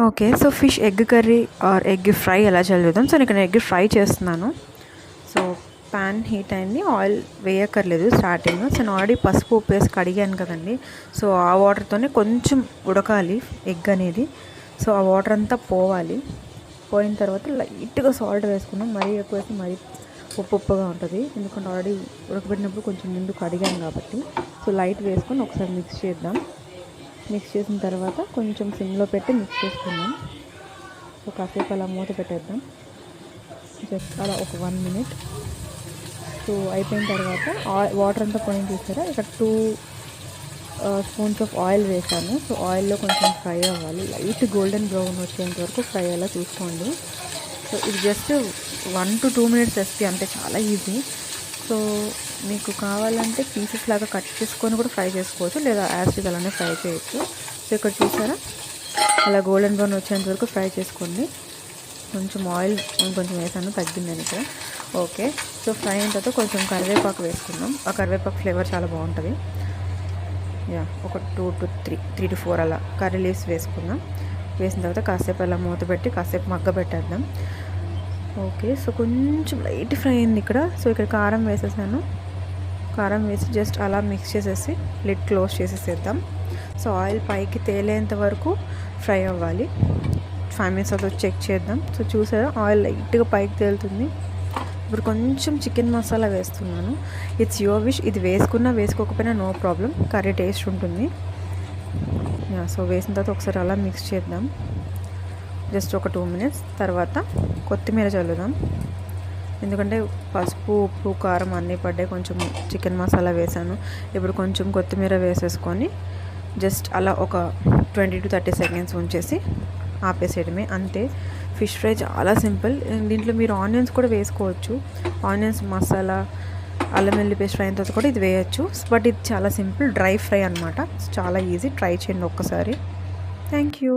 Okay. So fish egg curry or egg fry ఎలా చేయాలో చూద్దాం. సో నేను ఇక్కడ ఎగ్ ఫ్రై చేస్తున్నాను. సో ప్యాన్ హీట్ అయింది. ఆయిల్ వేయక్కర్లేదు స్టార్టింగ్. సో నేను ఆల్రెడీ పసుపు ఉప్పు వేసి కడిగాను కదండి. సో ఆ వాటర్తోనే కొంచెం ఉడకాలి ఎగ్ అనేది. సో ఆ వాటర్ అంతా పోవాలి. పోయిన తర్వాత లైట్గా సాల్ట్ వేసుకున్నాం. మరీ ఎక్కువ వేసి మరీ ఉప్పుగా ఉంటుంది. ఎందుకంటే ఆల్రెడీ ఉడకబెట్టినప్పుడు కొంచెం ముందు కడిగాను కాబట్టి. సో లైట్ వేసుకొని ఒకసారి మిక్స్ చేద్దాం. మిక్స్ చేసిన తర్వాత కొంచెం సిమ్లో పెట్టి మిక్స్ చేసుకుందాం. సో కాసేపు అలా మూత పెట్టేద్దాం. జస్ట్ అలా ఒక 1 మినిట్. సో అయిపోయిన తర్వాత వాటర్ అంతా పోయిన చూసారా, ఇక్కడ 2 స్పూన్స్ ఆఫ్ ఆయిల్ వేసాను. సో ఆయిల్లో కొంచెం ఫ్రై అవ్వాలి. లైట్ గోల్డెన్ బ్రౌన్ వచ్చేంత వరకు ఫ్రై అలా చూసుకోండి. సో ఇది జస్ట్ 1 to 2 మినిట్స్ రెసిపీ, అంటే చాలా ఈజీ. సో మీకు కావాలంటే పీసెస్ లాగా కట్ చేసుకొని కూడా ఫ్రై చేసుకోవచ్చు, లేదా యాసిడ్ అలానే ఫ్రై చేయొచ్చు. సో ఇక్కడ చూసారా, అలా గోల్డెన్ బ్రౌన్ వచ్చేంత వరకు ఫ్రై చేసుకోండి. కొంచెం ఆయిల్ కొంచెం వేసాను, తగ్గిందని ఇక్కడ. ఓకే. సో ఫ్రై అయిన తర్వాత కొంచెం కరివేపాకు వేసుకుందాం. ఆ కరివేపాకు ఫ్లేవర్ చాలా బాగుంటుంది. ఒక 2 to 3 to 4 అలా కర్రీ లీవ్స్ వేసుకుందాం. వేసిన తర్వాత కాసేపు అలా మూత పెట్టి కాసేపు మగ్గ పెట్టేద్దాం. ఓకే. సో కొంచెం లైట్ ఫ్రై అయింది ఇక్కడ. సో ఇక్కడ కారం వేసేసాను. కారం వేసి జస్ట్ అలా మిక్స్ చేసేసి లిడ్ క్లోజ్ చేసేసేద్దాం. సో ఆయిల్ పైకి తేలేంత వరకు ఫ్రై అవ్వాలి. 5 minutes తర్వాత చెక్ చేద్దాం. సో చూసారా, ఆయిల్ లైట్గా పైకి తేలుతుంది. ఇప్పుడు కొంచెం చికెన్ మసాలా వేస్తున్నాను. It's your wish. ఇది వేసుకున్నా వేసుకోకపోయినా నో ప్రాబ్లం, కర్రీ టేస్ట్ ఉంటుంది. సో వేసిన తర్వాత ఒకసారి అలా మిక్స్ చేద్దాం. జస్ట్ ఒక 2 minutes తర్వాత కొత్తిమీర చల్లుదాం. ఎందుకంటే పసుపు ఉప్పు కారం అన్నీ పడ్డాయి, కొంచెం చికెన్ మసాలా వేసాను. ఇప్పుడు కొంచెం కొత్తిమీర వేసేసుకొని జస్ట్ అలా ఒక 20 to 30 seconds ఉంచేసి ఆపేసేయడమే, అంతే. ఫిష్ ఫ్రై చాలా సింపుల్. దీంట్లో మీరు ఆనియన్స్ కూడా వేసుకోవచ్చు. ఆనియన్స్ మసాలా అల్లం వెల్లుల్లి పేస్ట్ ఫ్రై అయిన తర్వాత కూడా ఇది వేయచ్చు. బట్ ఇది చాలా సింపుల్ డ్రై ఫ్రై అనమాట. చాలా ఈజీ. ట్రై చేయండి ఒక్కసారి. Thank you.